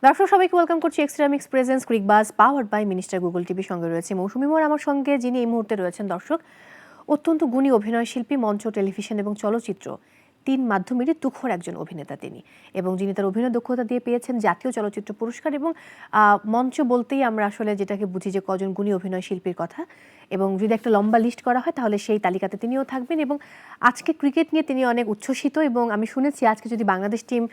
দর্শক সবাইকে ওয়েলকাম করছি extra mix presence Cricbuzz powered by minister Google TV সঙ্গে রয়েছে মৌসুমী মোর আমার সঙ্গে, যিনি এই মুহূর্তে রয়েছেন দর্শক অত্যন্ত গুণী অভিনয় শিল্পী, মঞ্চ, টেলিভিশন এবং চলচ্চিত্র তিন মাধ্যমেরই তুখোড় একজন অভিনেতা তিনি, এবং যিনি তার অভিনয় দক্ষতা দিয়ে পেয়েছেন জাতীয় চলচ্চিত্র পুরস্কার। এবং মঞ্চ বলতেই আমরা আসলে যেটাকে বুঝি যে কজন গুণী অভিনয় শিল্পীর কথা, এবং যদি একটা লম্বা লিস্ট করা হয় তাহলে সেই তালিকাতে তিনিও থাকবেন। এবং আজকে ক্রিকেট নিয়ে তিনি অনেক উচ্ছ্বসিত, এবং আমি শুনেছি আজকে যদি বাংলাদেশ টিম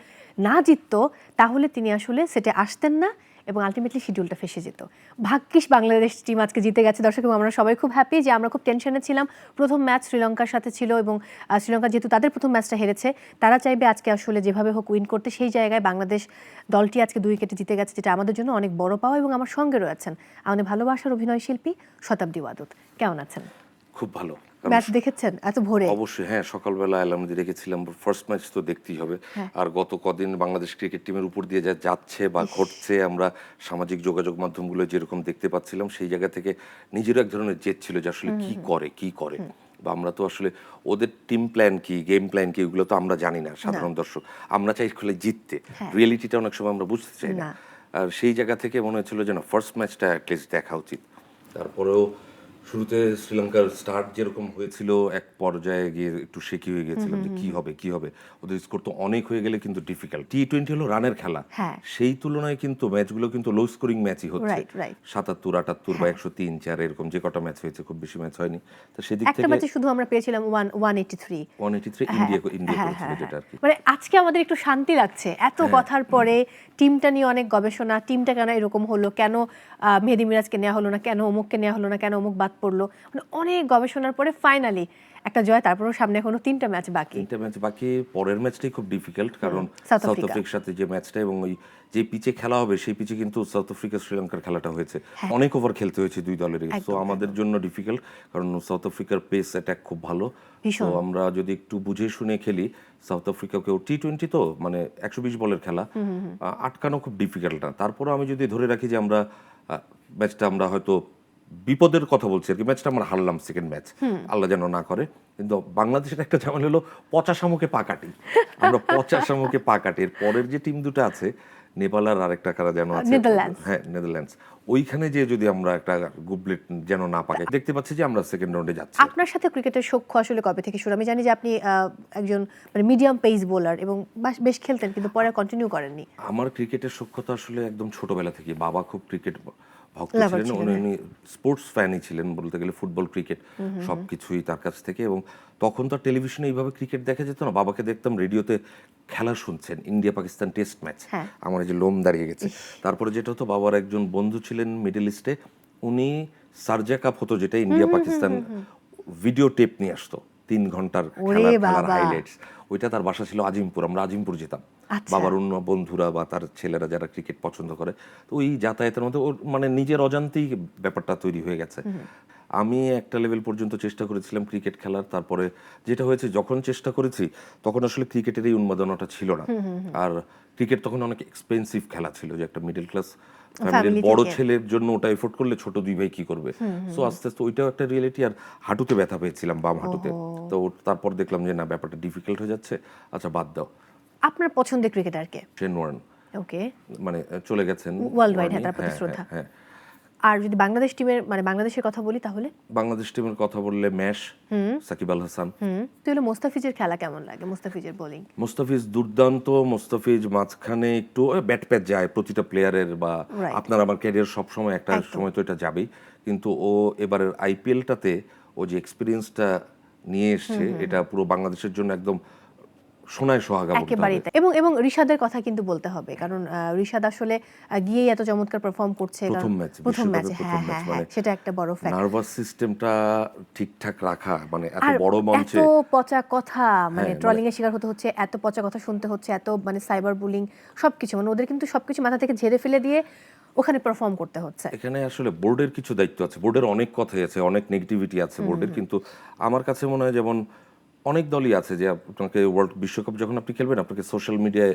না জিততো তাহলে তিনি আসলে সেটে আসতেন না এবং আলটিমেটলি শিডিউলটা ফেসে যেত। ভাগ্যিস বাংলাদেশ টিম আজকে জিতে গেছে দর্শক, এবং আমরা সবাই খুব হ্যাপি যে আমরা খুব টেনশনে ছিলাম। প্রথম ম্যাচ শ্রীলঙ্কার সাথে ছিল, এবং শ্রীলঙ্কা যেহেতু তাদের প্রথম ম্যাচটা হেরেছে, তারা চাইবে আজকে আসলে যেভাবে হোক উইন করতে। সেই জায়গায় বাংলাদেশ দলটি আজকে 2 উইকেটে জিতে গেছে, যেটা আমাদের জন্য অনেক বড় পাওয়া। এবং আমার সঙ্গে রয়েছেন আমাদের ভালোবাসার অভিনয় শিল্পী শতাব্দী ওয়াদুদ। কেমন আছেন? খুব ভালো। ম্যাচ দেখেছেন এত ভোরে? অবশ্যই, হ্যাঁ, সকালবেলা অ্যালার্ম দিয়ে রেখেছিলাম। ফার্স্ট ম্যাচ তো দেখতেই হবে। আর গত কদিন বাংলাদেশ ক্রিকেট টিমের উপর দিয়ে যা যাচ্ছে বা ঘটছে, আমরা সামাজিক যোগাযোগ মাধ্যমগুলো যেরকম দেখতে পাচ্ছিলাম, সেই জায়গা থেকে নিজেরও এক ধরনের জেদ ছিল যে আসলে কি করে বা আমরা তো আসলে ওদের টিম প্ল্যান কি, গেম প্ল্যান কি, ওগুলো তো আমরা জানি না সাধারণ দর্শক। আমরা চাই খেলে জিততে, রিয়েলিটিটা অনেক সময় আমরা বুঝতে চাই না। আর সেই জায়গা থেকে মনে হচ্ছিল যে না, ফার্স্ট ম্যাচটা অ্যাটলিস্ট দেখা উচিত। তারপরেও শুরুতে শ্রীলঙ্কার স্টার্ট যেরকম হয়েছিল, এক পর্যায়ে গিয়ে একটু শেকি হয়ে গেছিলাম যে কি হবে। ওদের স্কোর তো অনেক হয়ে গেলে কিন্তু ডিফিকাল্ট। টি-20 হলো রানের খেলা, সেই তুলনায় কিন্তু ম্যাচগুলো কিন্তু লো স্কোরিং ম্যাচই হচ্ছে। 77, 78 বা 103, 4 এরকম যে কটা ম্যাচ হয়েছে, খুব বেশি ম্যাচ হয়নি। তো সেদিক থেকে একটা ম্যাচে শুধু আমরা পেয়েছিলাম 183 ইন্ডিয়া করেছিল, যেটা আর কি। মানে আজকে আমাদের একটু শান্তি লাগছে এত কথার পরে। টিমটা নিয়ে অনেক গবেষণা, টিমটা কেন এরকম হলো, কেন মেহেদী মিরাজকে নেওয়া হলো না, কেন অমুককে নেওয়া হলো না, কেন অমুক বাদ পড়লো, মানে অনেক গবেষণার পরে ফাইনালি একটা জয়। তারপরেও সামনে এখনো 3টা ম্যাচ বাকি। পরের ম্যাচটাই খুব ডিফিকাল্ট, কারণ সাউথ আফ্রিকার সাথে যে ম্যাচটা, এবং ওই যে পিচে খেলা হবে সেই পিচে কিন্তু সাউথ আফ্রিকা শ্রীলঙ্কার খেলাটা হয়েছে, অনেক ওভার খেলতে হয়েছে দুই দলেরই। তো আমাদের জন্য ডিফিকাল্ট, কারণ সাউথ আফ্রিকার পেস অ্যাটাক খুব ভালো। তো আমরা যদি একটু বুঝে শুনে খেলি, সাউথ আফ্রিকাকেও টি-20 তো মানে 120 বলের খেলা, আটকানো খুব ডিফিকাল্ট না। তারপরে আমি যদি ধরে রাখি যে আমরা ম্যাচটা আমরা হয়তো বিপদের কথা বলছি আর কি, ম্যাচটা আমরা হারলাম সেকেন্ড ম্যাচ, আল্লাহ যেন না করে। কিন্তু বাংলাদেশের একটা ঝামেলা হলো পচা শামুকে পা কাটি, আমরা পচা শামুকে পা কাটি। এর পরের যে টিম দুটো আছে, নেপাল আর আরেকটা কারা যেন আছে, হ্যাঁ নেদারল্যান্ডস, ওইখানে যে যদি আমরা একটা গুবলেট যেন না পাকাই, দেখতে পাচ্ছি যে আমরা সেকেন্ড রাউন্ডে যাচ্ছি। আপনার সাথে ক্রিকেটের সখ্য আসলে কবে থেকে শুরু? আমি জানি যে আপনি একজন মানে মিডিয়াম পেস বোলার এবং বেশ খেলতেন, কিন্তু পরে কন্টিনিউ করেননি। আমার ক্রিকেটের সখ্যতা আসলে একদম ছোটবেলা থেকে। বাবা খুব ক্রিকেট ভক্ত ছিলেন, উনি স্পোর্টস ফ্যানই ছিলেন বলতে গেলে, ফুটবল, ক্রিকেট সবকিছুই তার কাছ থেকে। এবং তখন তো টেলিভিশনে এইভাবে ক্রিকেট দেখা যেত না, বাবাকে দেখতাম রেডিওতে খেলা শুনছেন, ইন্ডিয়া পাকিস্তান টেস্ট ম্যাচ, আমার এই যে লোম দাঁড়িয়ে গেছে। তারপরে যেটা হতো, বাবার একজন বন্ধু ছিলেন মিডল ইস্টে, উনি সার্জা কাপ হতো যেটা ইন্ডিয়া পাকিস্তান, ভিডিও টেপ নিয়ে আসতো 3 ঘন্টার খেলার হাইলাইটস। ওইটা তার বাসা ছিল আজিমপুর, আমরা আজিমপুর যেতাম। বাবার অন্য বন্ধুরা বা তার ছেলেরা যারা ক্রিকেট পছন্দ করে, তো ওই যাতায়াতের মধ্যে ওর মানে নিজের অজান্তেই ব্যাপারটা তৈরি হয়ে গেছে। আমি একটা লেভেল পর্যন্ত চেষ্টা করেছিলাম ক্রিকেট খেলার, তারপরে যেটা হয়েছে, যখন চেষ্টা করেছি তখন আসলে ক্রিকেটের এই উন্মাদনাটা ছিল না। আর ক্রিকেট তখন অনেক এক্সপেন্সিভ খেলা ছিল, যে একটা মিডল ক্লাস ফ্যামিলির বড় ছেলের জন্য ওটা এফোর্ড করলে ছোট 2 ভাই কি করবে। সো আস্তে আস্তে ওইটাও একটা রিয়েলিটি। আর হাঁটুতে ব্যথা পেয়েছিলাম, বাম হাঁটুতে। তো তারপর দেখলাম যে না, ব্যাপারটা ডিফিকাল্ট হয়ে যাচ্ছে, আচ্ছা বাদ দাও। আপনার পছন্দের ক্রিকেটার কে? শেন ওয়ার্ন, ওকে, মানে চলে গেছেন ওয়ার্ল্ড ওয়াইড, তার প্রতি শ্রদ্ধা। আর যদি বাংলাদেশ টিমের মানে বাংলাদেশের কথা বলি, তাহলে বাংলাদেশ টিমের কথা বললে ম্যাশ, সাকিব আল হাসান। তো হলো মোস্তাফিজের খেলা কেমন লাগে? মোস্তাফিজের বোলিং? মোস্তাফিজ দুর্দান্ত। মোস্তাফিজ মাঝখানে একটু ব্যাট প্যাচ যায় প্রতিটা প্লেয়ারের, বা আপনার আমার ক্যারিয়ার সব সময় একটা সময় তো এটা যাবেই, কিন্তু ও এবারের আইপিএলটাতে ও যে এক্সপিরিয়েন্সটা নিয়ে এসছে, এটা পুরো বাংলাদেশের জন্য একদম সোনায় সোহাগা একেবারেই। এবং রিশাদের কথা কিন্তু বলতে হবে, কারণ রিশাদ আসলে গিয়েই এত চমৎকার পারফর্ম করছে। প্রথম ম্যাচে হ্যাঁ, সেটা একটা বড় ফ্যাক্ট। নার্ভাস সিস্টেমটা ঠিকঠাক রাখা, মানে এত বড় মঞ্চে এত পচা কথা, মানে ট্রলিং এর শিকার হতে হচ্ছে, এত পচা কথা শুনতে হচ্ছে, এত মানে সাইবার বুলিং সবকিছু, মানে ওদের কিন্তু সবকিছু মাথা থেকে ঝেড়ে ফেলে দিয়ে ওখানে পারফর্ম করতে হচ্ছে। এখানে আসলে বোর্ডের কিছু দায়িত্ব আছে, বোর্ডের অনেক কথাই আছে, অনেক নেগেটিভিটি আছে বোর্ডের। কিন্তু আমার কাছে মনে হয়, যেমন অনেক দলই আছে যে আপনাকে বিশ্বকাপ যখন আপনি খেলবেন, আপনাকে সোশ্যাল মিডিয়ায়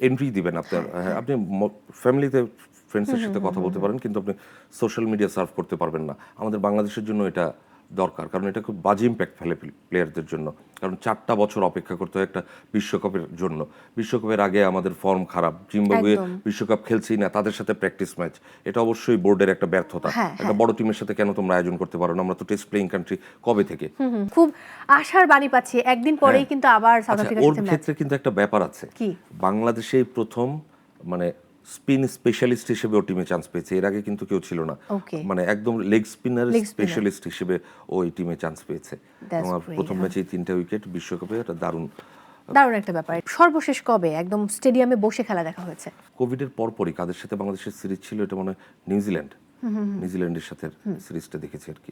এন্ট্রি দিবেন, আপনি ফ্যামিলিতে ফ্রেন্ডসের সাথে কথা বলতে পারেন, কিন্তু আপনি সোশ্যাল মিডিয়া সার্ভ করতে পারবেন না। আমাদের বাংলাদেশের জন্য এটা দরকার, কারণ এটা খুব বাজে ইম্প্যাক্ট ফেলে প্লেয়ারদের জন্য। কারণ 4টা বছর অপেক্ষা করতে হয় একটা বিশ্বকাপের জন্য। বিশ্বকাপের আগে আমাদের ফর্ম খারাপ, জিম্বাবুয়ে একদম। বিশ্বকাপ খেলছেই না, তাদের সাথে প্র্যাকটিস ম্যাচ, এটা অবশ্যই বোর্ডের একটা ব্যর্থতা। হ্যাঁ, একটা বড় টিমের সাথে কেন তোমরা আয়োজন করতে পারো না? আমরা তো টেস্ট প্লেইং কান্ট্রি কবে থেকে। খুব আশার বাণী পাচ্ছি, একদিন পরেই কিন্তু আবার সাউথ আচ্ছা, আফ্রিকার ওর সাথে ম্যাচ। ক্ষেত্রে কিন্তু একটা ব্যাপার আছে, কি? বাংলাদেশেই প্রথম মানে স্পিন স্পেশালিস্ট হিসেবে ও টিমে চান্স পেয়েছে, এর আগে কিন্তু কেউ ছিল না। Okay. মানে একদম leg spinner Leg spinner. Specialist হিসেবে ওই টিমে চান্স পেয়েছে। That's আমার great, প্রথম হ্যাঁ। ম্যাচেই 3টা উইকেট বিশ্বকাপে, এটা দারুণ। দারুণ একটা ব্যাপার। সর্বশেষ কবে একদম স্টেডিয়ামে বসে খেলা দেখা হয়েছে? কোভিডের পরপরই কাদের সাথে বাংলাদেশের সিরিজ ছিল, এটা মনে হয় নিউজিল্যান্ডের সাথে সিরিজটা দেখেছি আর কি।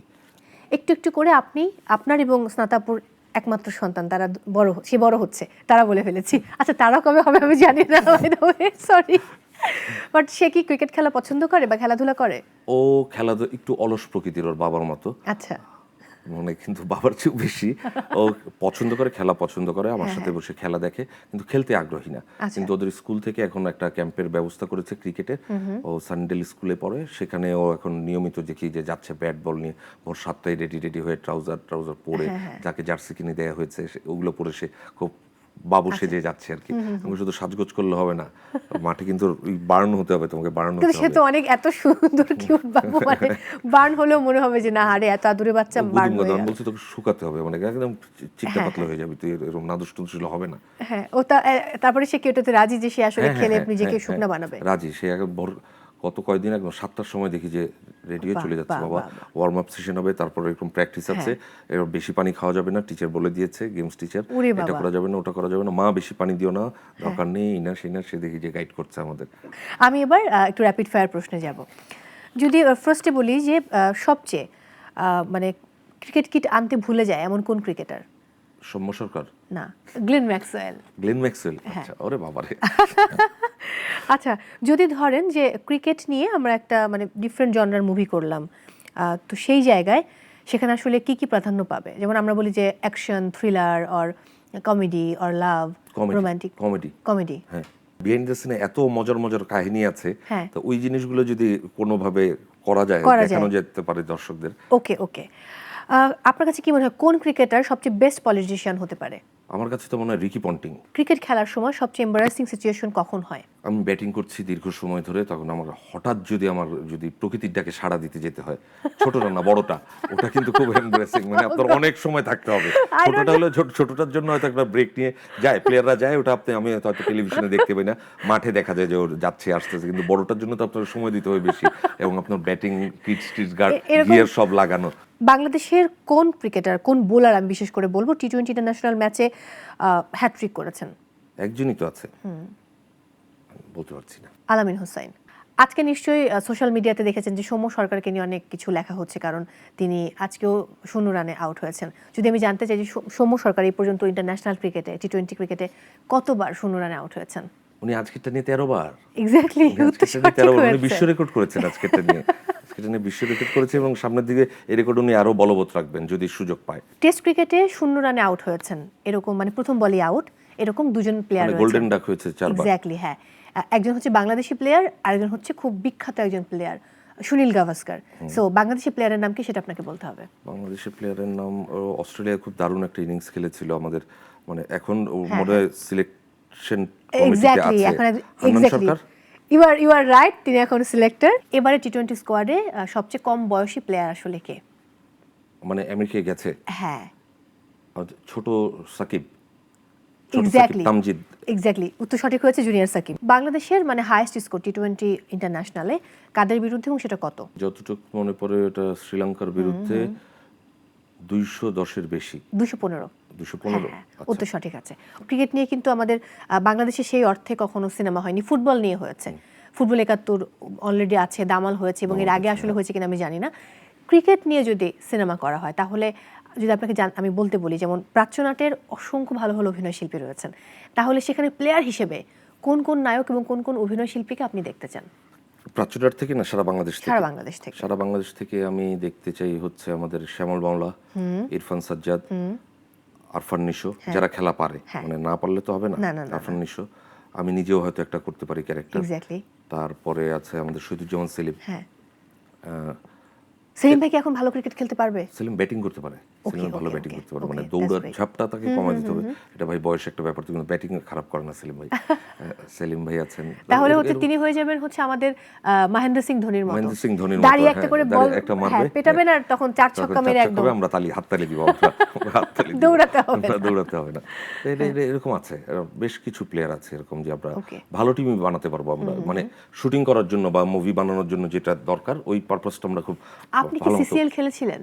একটু একটু করে আপনি, আপনার এবং স্নাতাপুর একমাত্র সন্তান, তারা বড় হচ্ছে, তারা বলে ফেলেছি। আচ্ছা, তারা কবে হবে আমি জানি না, সরি। বাট সে কি ক্রিকেট খেলা পছন্দ করে বা খেলাধুলা করে? ও খেলাধুলা একটু অলস প্রকৃতির, ওর বাবার মতো, আচ্ছা। মানে কিন্তু বাবার চেয়েও বেশি। ও পছন্দ করে, খেলা পছন্দ করে, আমার সাথে বসে খেলা দেখে, কিন্তু খেলতে আগ্রহী না। কিন্তু ওদের স্কুল থেকে এখন একটা ক্যাম্পের ব্যবস্থা করেছে ক্রিকেটের। ও সানডেল স্কুলে পড়ে, সেখানে ও এখন নিয়মিত দেখি যে যাচ্ছে ব্যাট বল নিয়ে, ভোর 7টায় রেডি হয়ে ট্রাউজার পরে, যাকে জার্সি কিনে দেওয়া হয়েছে ওগুলো পরে সে খুব বাবু সেজে যাচ্ছে আর কি। আমি শুধু সাজগোজ করলে হবে না, মাঠে কিন্তু বার্ন হতে হবে, তোমাকে বার্ন হতে কিন্তু সে হবে। তো অনেক এত সুন্দর কিউট বাবু, মানে বার্ন হলেও মনে হবে যে না, আরে এত আদুরে বাচ্চা বার্ন হয়ে আমি গেল। বলছি তোকে শুকাতে হবে, মানে একদম চিকটা পাতলা হয়ে যাবে, তুই এরকম নাদুস টুদুস হবে না। হ্যাঁ, ও তারপরে সে কি ওটাতে রাজি যে সে আসলে খেলে নিজেকে শুকনা বানাবে? রাজি, সে এখন গত কয়েকদিন একদম 7টার সময় দেখি যে রেডিও চলে যাচ্ছে, বাবা ওয়ার্ম আপ সেশন হবে, তারপরে এরকম প্র্যাকটিস আছে, এর বেশি পানি খাওয়া যাবে না, টিচার বলে দিয়েছে, গেমস টিচার, এটা করা যাবে না, ওটা করা যাবে না, মা বেশি পানি দিও না, দরকার নেই, এই না সেই না, সে দেখি যে গাইড করছে আমাদের। আমি এবার একটু র্যাপিড ফায়ার প্রশ্নে যাব। যদি ফার্স্টে বলি যে সবচেয়ে মানে ক্রিকেট কিট আনতে ভুলে যায় এমন কোন ক্রিকেটার? সৌম্য সরকার? না, গ্লেন ম্যাক্সওয়েল। Glenn Maxwell? আচ্ছা, ওরে বাবারে। আচ্ছা, যদি ধরেন যে ক্রিকেট নিয়ে আমরা একটা মানে ডিফারেন্ট জনরার মুভি করলাম, তো সেই জায়গায় সেখানে আসলে কি কি প্রাধান্য পাবে? যেমন আমরা বলি যে action, thriller, or comedy, or love, romantic. Comedy. হ্যাঁ, বিহাইন্ড দ্য সিনে এত মজার মজার কাহিনী আছে, হ্যাঁ। তো ওই জিনিসগুলো যদি কোনোভাবে করা যায়, দেখানো যেতে পারে দর্শকদের। ওকে। আপনার কাছে কি মনে হয় কোন ক্রিকেটার সবচেয়ে বেস্ট পলিটিশিয়ান হতে পারে? আমার কাছে তো মনে হয় রিকি পন্টিং। ক্রিকেট খেলার সময় সবচেয়ে এম্বারাসিং সিচুয়েশন কখন হয়? আমি ব্যাটিং করছি দীর্ঘ সময় ধরে, তখন আমার হঠাৎ যদি প্রকৃতির ডাকে সাড়া দিতে যেতে হয়, ছোটটা না বড়টা, ওটা কিন্তু খুব এমব্রেসিং, মানে আপনার অনেক সময় থাকতে হবে। ছোটটা হলে ছোটটার জন্য হয়তো একটা ব্রেক নিয়ে যায়, প্লেয়াররা যায়, ওটা আমি হয়তো টেলিভিশনে দেখতে পাই না, মাঠে দেখা যায় যে ওর যাচ্ছে আসতেছে, কিন্তু বড়টার জন্য তো আপনার সময় দিতে হয় বেশি, এবং আপনার ব্যাটিং কিটস গার্ড গিয়ার সব লাগানো। বাংলাদেশের কোন ক্রিকেটার, কোন বোলার, আমি বিশেষ করে বলবো টি-20 ইন্টারন্যাশনাল ম্যাচে হ্যাট্রিক করেছেন? একজনই তো আছে, বলতে পারছি না। আলামিন হোসাইন। আজকে নিশ্চয়ই সোশ্যাল মিডিয়াতে দেখেছেন যে সৌম্য সরকারকে নিয়ে অনেক কিছু লেখা হচ্ছে, কারণ তিনি আজকেও 0 রানে আউট হয়েছেন। যদি আমি জানতে চাই যে সৌম্য সরকার এই পর্যন্ত ইন্টারন্যাশনাল ক্রিকেটে, টি-20 ক্রিকেটে কতবার 0 রানে আউট হয়েছেন? উনি আজকেরটা নিয়ে 13 বার। এক্স্যাক্টলি, উনি বিশ্ব রেকর্ড করেছেন আজকেরটা নিয়ে। আজকেরটা নিয়ে বিশ্ব রেকর্ড করেছে, এবং সামনের দিকে এই রেকর্ড উনি আরো বলবৎ রাখবেন যদি সুযোগ পায়। টেস্ট ক্রিকেটে 0 রানে আউট হয়েছেন এরকম, মানে প্রথম বলই আউট, এরকম দুজন প্লেয়ার রয়েছে। গোল্ডেন ডাক হয়েছে 4 বার। এক্স্যাক্টলি, হ্যাঁ। একজন হচ্ছে বাংলাদেশি প্লেয়ার, আরেকজন হচ্ছে খুব বিখ্যাত একজন প্লেয়ার, সুনীল গাভাস্কার। সো বাংলাদেশি প্লেয়ারের নাম কি সেটা আপনাকে বলতে হবে। বাংলাদেশের প্লেয়ারের নাম, অস্ট্রেলিয়া খুব দারুণ একটা ইনিংস খেলেছিল আমাদের, মানে এখন মনে হয় সিলেকশন কমিটিতে এক্স্যাক্টলি, আছে। এখন Hannan exactly Sarkar? You are right, তিনি এখন সিলেক্টর। এবারে টি-20 স্কোয়াডে সবচেয়ে কম বয়সী প্লেয়ার আসলে কে? মানে আমেরিকায় গেছে। হ্যাঁ, ছোট সাকিব, এক্স্যাক্টলি তামজিদ। এক্স্যাক্টলি, উত্তর সঠিক হয়েছে জুনিয়র সাকিব। বাংলাদেশের মানে হাইয়েস্ট স্কোর টি-20 ইন্টারন্যাশনালে কাদের বিরুদ্ধে, এবং সেটা কত? যতটুকু মনে পড়ে এটা শ্রীলঙ্কার বিরুদ্ধে 210-এর বেশি। 215। 215? উত্তর সঠিক আছে। ক্রিকেট নিয়ে কিন্তু আমাদের বাংলাদেশে সেই অর্থে কখনো সিনেমা হয়নি, ফুটবল নিয়ে হয়েছে। ফুটবল 71 অলরেডি আছে, দামাল হয়েছে, এবং এর আগে আসলে হয়েছে কিনা আমি জানি না। ক্রিকেট নিয়ে যদি সিনেমা করা হয়, তাহলে যদি আপনাকে আমি বলতে বলি, যেমন প্রাচ্যনাটের অসংখ্য ভালো ভালো অভিনয় শিল্পী রয়েছেন, তাহলে সেখানে প্লেয়ার হিসেবে কোন কোন নায়ক এবং কোন কোন অভিনয় শিল্পীকে আপনি দেখতে চান? প্রাচ্যনাট থেকে না, সারা বাংলাদেশ থেকে? সারা বাংলাদেশ থেকে আমি দেখতে চাই হচ্ছে আমাদের শ্যামল বাংলা, ইরফান সাজ্জাদ, আরফান নিশো, যারা খেলা পারে, মানে না পারলে তো হবে না। আরফান নিশো, আমি নিজেও হয়তো একটা করতে পারি ক্যারেক্টার। তারপরে আছে আমাদের শহীদুজ্জামান সেলিম, সেলিম ভাই কি এখন ভালো ক্রিকেট খেলতে পারবে? সেলিম ব্যাটিং করতে পারে, সেলিম ভালো okay, ব্যাটিং করতে পারে, okay, মানে that's দৌড়ার great. ঝাপটা তাকে কমায় দিতে হবে। এটা ভাই বয়স একটা ব্যাপার, কিন্তু ব্যাটিং খারাপ করে না সেলিম ভাই। সেলিম ভাই আছেন। তাহলে হচ্ছে তিনি হয়ে যাবেন হচ্ছে আমাদের মহেন্দ্র সিং ধোনির মতো, মহেন্দ্র সিং ধোনির মতো, দাঁড়িয়ে একটা হ্যাঁ, করে বল দাঁড়িয়ে একটা মারবে, পেটাবেন আর তখন চার তখন ছক্কা মেরে চার একদম ছক্কা আমরা হাততালি দিব, আমরা হাততালি দিব, দৌড়াতে হবে আমরা না। দৌড়াতে হবে না। তো এরকম আছে, বেশ কিছু প্লেয়ার আছে এরকম যে আমরা Okay. ভালো টিমই বানাতে পারবো আমরা, মানে শুটিং করার জন্য বা মুভি বানানোর জন্য যেটা দরকার ওই পারপাসটা আমরা খুব আপনি কি ভালো মতো। সিসিএল খেলেছিলেন?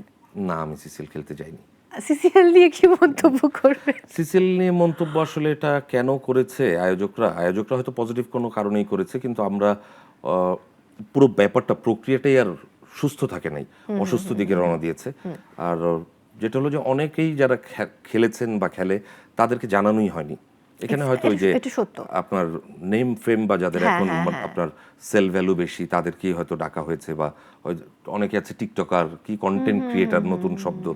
না, আমি সিসিএল খেলতে যাইনি। সিসিএল নিয়ে কি মন্তব্য করবেন? সিসিএল নিয়ে মন্তব্য আসলে এটা কেন করেছে আয়োজকরা হয়তো পজিটিভ কোনো কারণেই করেছে, কিন্তু আমরা পুরো ব্যাপারটা প্রক্রিয়াটাই আর সুস্থ থাকে নাই, অসুস্থ দিকে রওনা দিয়েছে। আর যেটা হলো যে অনেকেই যারা খেলেছেন বা খেলে তাদেরকে জানানোই হয়নি। এখানে হয়তো ওই যে এটা সত্য। আপনার নেম ফেম বা যাদের হ্যাঁ, এখন হ্যাঁ, হ্যাঁ। আপনার সেল ভ্যালু বেশি তাদেরকেই হয়তো ডাকা হয়েছে, বা অনেকে আছে টিকটকার, কি কন্টেন্ট ক্রিয়েটার, নতুন শব্দ,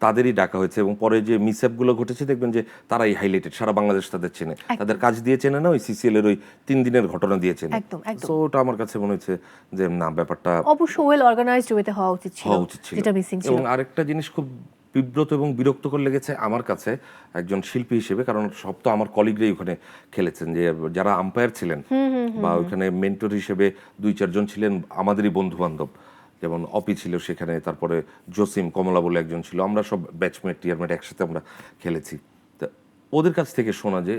তাদেরই ডাকা হয়েছে। এবং পরে যে মিসঅ্যাপগুলো ঘটেছে দেখবেন যে তারাই হাইলাইটেড, সারা বাংলাদেশ তাদের চেনে, তাদের কাজ দিয়ে চেনে না, ওই সিসিএল এর ওই 3 দিনের ঘটনা দিয়ে চেনে। একদম, একদম। সো ওটা আমার কাছে মনে হচ্ছে যে না, ব্যাপারটা অবশ্য ওয়েল অর্গানাইজড ওয়েতে হওয়া উচিত ছিল, যেটা মিসিং ছিল। এবং আরেকটা জিনিস খুব বিব্রত এবং বিরক্তকর লেগেছে আমার কাছে একজন শিল্পী হিসেবে, কারণ সব তো আমার কলিগরাই ওখানে খেলেছেন, যে যারা আম্পায়ার ছিলেন বা ওখানে মেন্টর হিসেবে 2-4 জন ছিলেন আমাদেরই বন্ধু বান্ধব, যেমন অপি ছিল সেখানে, তারপরে জসিম কমলা বলে একজন ছিল, আমরা সব ব্যাচমেট টিয়ারমেট একসাথে আমরা খেলেছি। তা ওদের কাছ থেকে শোনা যে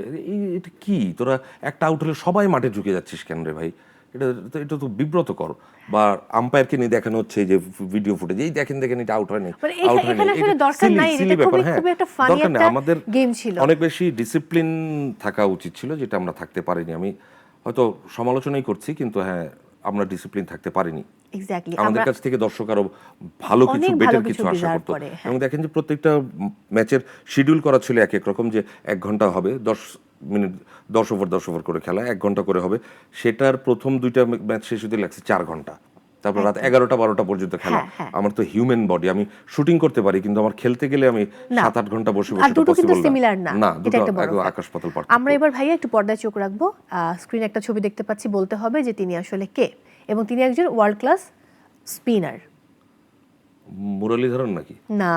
এটা কি, তোরা একটা আউট হলে সবাই মাঠে ঢুকে যাচ্ছিস কেন রে ভাই, এটা তো বিব্রতকর। বা আম্পায়ারকে নিয়ে দেখানো হচ্ছে যে ভিডিও ফুটেজ, এই দেখেন এটা আউট হয়নি, মানে আউট হয়নি, এখানে আসলে দরকার নাই, এটা খুবই খুবই একটা ফানি দরকার নেই। একটা আমাদের গেম ছিল। অনেক বেশি ডিসিপ্লিন থাকা উচিত ছিল, যেটা আমরা থাকতে পারিনি। আমি হয়তো সমালোচনাই করছি, কিন্তু হ্যাঁ, আমরা ডিসিপ্লিন থাকতে পারিনি। এক্স্যাক্টলি, আমাদের কাছ থেকে দর্শক আরো ভালো কিছু, অনেক ভালো বেটার কিছু কিছু আশা deserve করতো। করে, হ্যাঁ। এবং দেখেন যে প্রত্যেকটা ম্যাচের শিডিউল করা ছিল এক এক রকম, যে 1 ঘন্টা হবে, 10 মিনিট, 10 ওভার করে খেলা, 1 ঘন্টা করে হবে। সেটার প্রথম 2টা ম্যাচ শেষ হতে লাগছে 4 ঘন্টা, তারপর রাত 11টা-12টা পর্যন্ত খেলা। হ্যাঁ। আমার তো হিউম্যান বডি, আমি শুটিং করতে পারি, কিন্তু আমার খেলতে গেলে আমি না। 7-8 ঘন্টা বসে আর দুটো কিন্তু পসিবল সিমিলার না, না, এটা দুটো একটা বড় একদম fact। আকাশ পাতাল পার্থক্য। আমরা এবার ভাইয়া একটু পর্দায় চোখ রাখবো, স্ক্রিনে একটা ছবি দেখতে পাচ্ছি, বলতে হবে যে তিনি আসলে কে, এবং তিনি একজন ওয়ার্ল্ড ক্লাস স্পিনার। মুরলীধরন নাকি? না,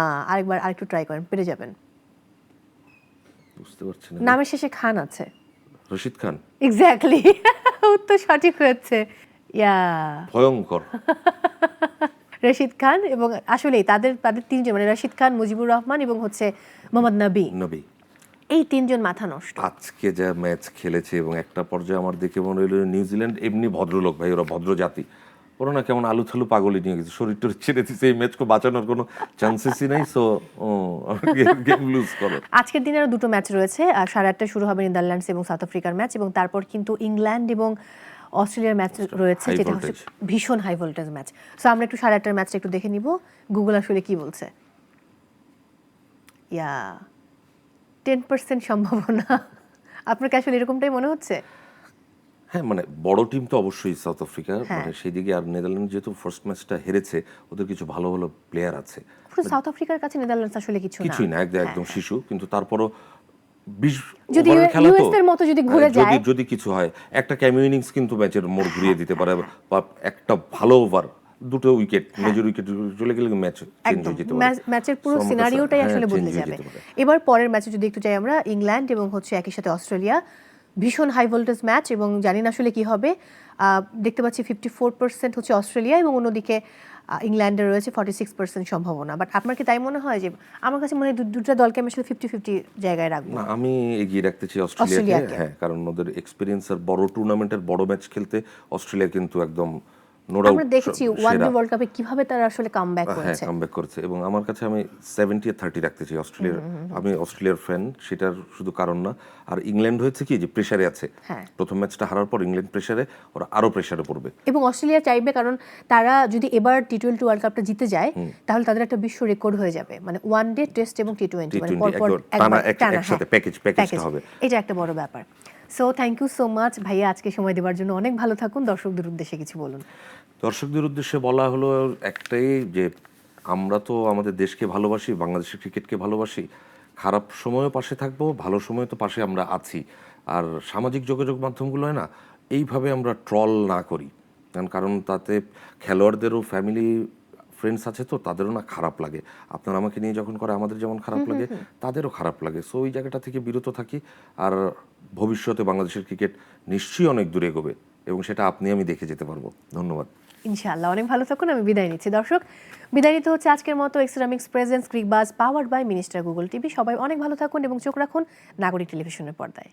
আরেকটু ট্রাই করেন, পেরে যাবেন। বুঝতে পারছি না। নামের শেষে খান আছে। রশিদ খান। এক্স্যাক্টলি, উত্তর সঠিক হয়েছে। ইয়া, ভয়ঙ্কর। রশিদ খান, এবং আসলেই তাদের 3জন, মানে রশিদ খান, মুজিবুর রহমান এবং হচ্ছে মোহাম্মদ নবী, এই 3জন মাথা নষ্ট। আজকে যা ম্যাচ খেলেছে, এবং একটা পর্যায়ে আমার দেখে মনে হলো নিউজিল্যান্ড এমনি ভদ্রলোক ভাই, ওরা ভদ্র জাতি, ওরা না কেমন আলু থালু পাগলই নিয়ে গেছে, শরীর টরীর ছেড়ে দিচ্ছে, এই ম্যাচকে বাঁচানোর কোনো চান্সেসই নাই। সো গেম লুজ করো। আজকের দিনে আরো দুটো ম্যাচ রয়েছে, 8:30টায় শুরু হবে নেদারল্যান্ডস এবং সাউথ আফ্রিকার ম্যাচ, এবং তারপর কিন্তু ইংল্যান্ড এবং অস্ট্রেলিয়ার ম্যাচ রয়েছে, High যেটা হচ্ছে voltage। ভীষণ হাই ভোল্টেজ ম্যাচ। সো আমরা একটু 8:30টার ম্যাচটা একটু দেখে নিব, গুগল আসলে কি বলছে। ইয়া, 10% সম্ভাবনা। আপনার কি আসলে এরকমটাই মনে হচ্ছে? হ্যাঁ, মানে বড় টিম তো অবশ্যই সাউথ আফ্রিকা, হ্যাঁ। মানে সেই দিকে। আর নেদারল্যান্ড যেহেতু ফার্স্ট ম্যাচটা হেরেছে, ওদের কিছু ভালো ভালো প্লেয়ার আছে। সাউথ আফ্রিকার কাছে নেদারল্যান্ডস আসলে কিছুই না, একদম শিশু, কিন্তু তারপরও 20 যদি ওভারের খেলা তো, ইউএস এর মতো যদি ঘুরে যায়, যদি কিছু হয়, একটা ক্যামিও ইনিংস কিন্তু ম্যাচের মোড় ঘুরিয়ে দিতে পারে, বা একটা ভালো ওভার, 2টো উইকেট, মেজর উইকেট চলে গেলে ম্যাচ চেঞ্জ হয়ে যেতে পারে। ম্যাচের পুরো So, আমার কাছে, সিনারিওটাই হ্যাঁ, আসলে change বদলে হয়ে যাবে। যেতে পারে। এবার পরের ম্যাচে যদি একটু যাই আমরা, ইংল্যান্ড এবং হচ্ছে একই সাথে অস্ট্রেলিয়া, ভীষণ হাই ভোল্টেজ ম্যাচ, এবং জানি না আসলে কি হবে। দেখতে পাচ্ছি 54% হচ্ছে অস্ট্রেলিয়া, এবং অন্যদিকে ইংল্যান্ডের রয়েছে 46% সম্ভাবনা। বাট আপনার কি তাই মনে হয়? যে আমার কাছে মনে হয় দুটো দলকে আমি আসলে 50-50 জায়গায় রাখবো। না, আমি এগিয়ে রাখতে চাই অস্ট্রেলিয়াকে, হ্যাঁ, কারণ ওদের এক্সপিরিয়েন্স আর বড় টুর্নামেন্টের বড় ম্যাচ খেলতে অস্ট্রেলিয়া কিন্তু একদম নো ডাউট আমরা দেখেছি ওয়ানডে ওয়ার্ল্ড কাপে কিভাবে তারা আসলে কামব্যাক হ্যাঁ, করেছে। কামব্যাক করেছে। এবং আমার কাছে আমি 70-30 রাখতে চাই অস্ট্রেলিয়ার। আমি অস্ট্রেলিয়ার ফ্যান, সেটার শুধু কারণ না। আর ইংল্যান্ড হয়েছে কি, যে প্রেসারে আছে, হ্যাঁ। প্রথম ম্যাচটা হারার পর ইংল্যান্ড প্রেসারে, ওরা আরো প্রেসারে পড়বে। এবং অস্ট্রেলিয়া চাইবে, কারণ তারা যদি এবার টি-20 ওয়ার্ল্ড কাপটা জিতে যায়, তাহলে তাদের একটা বিশ্ব রেকর্ড হয়ে যাবে, মানে ওয়ানডে, টেস্ট এবং টি-20, মানে পরপর একসাথে প্যাকেজটা হবে। এটা একটা বড় ব্যাপার। So thank you so much ভাইয়া, আজকে সময় দেওয়ার জন্য। অনেক ভালো থাকুন। দর্শকদের উদ্দেশ্যে কিছু বলুন। দর্শকদের উদ্দেশ্যে বলা হলো একটাই, যে আমরা তো আমাদের দেশকে ভালোবাসি, বাংলাদেশের ক্রিকেটকে ভালোবাসি, খারাপ সময়ও পাশে থাকবো, ভালো সময় তো পাশে আমরা আছি। আর সামাজিক যোগাযোগ মাধ্যমগুলো হয় না, এইভাবে আমরা ট্রল না করি, কারণ তাতে খেলোয়াড়দেরও ফ্রেন্ডস আছে তো তাদেরও না খারাপ লাগে, আপনারা আমাকে নিয়ে যখন করে আমাদের যেমন খারাপ লাগে তাদেরও খারাপ লাগে। সো ওই জায়গাটা থেকে বিরত থাকি। আর ভবিষ্যতে বাংলাদেশের ক্রিকেট নিশ্চয়ই অনেক দূরে এগোবে এবং সেটা আপনি আমি দেখে যেতে পারবো। ধন্যবাদ। ইনশাআল্লাহ, অনেক ভালো থাকুন। আমি বিদায় নিচ্ছি। দর্শক, বিদায় নিতে হচ্ছে আজকের মতো extra mix presence Cricbuzz powered by minister Google TV. সবাই অনেক ভালো থাকুন এবং চোখ রাখুন নাগরিক টেলিভিশনের পর্দায়।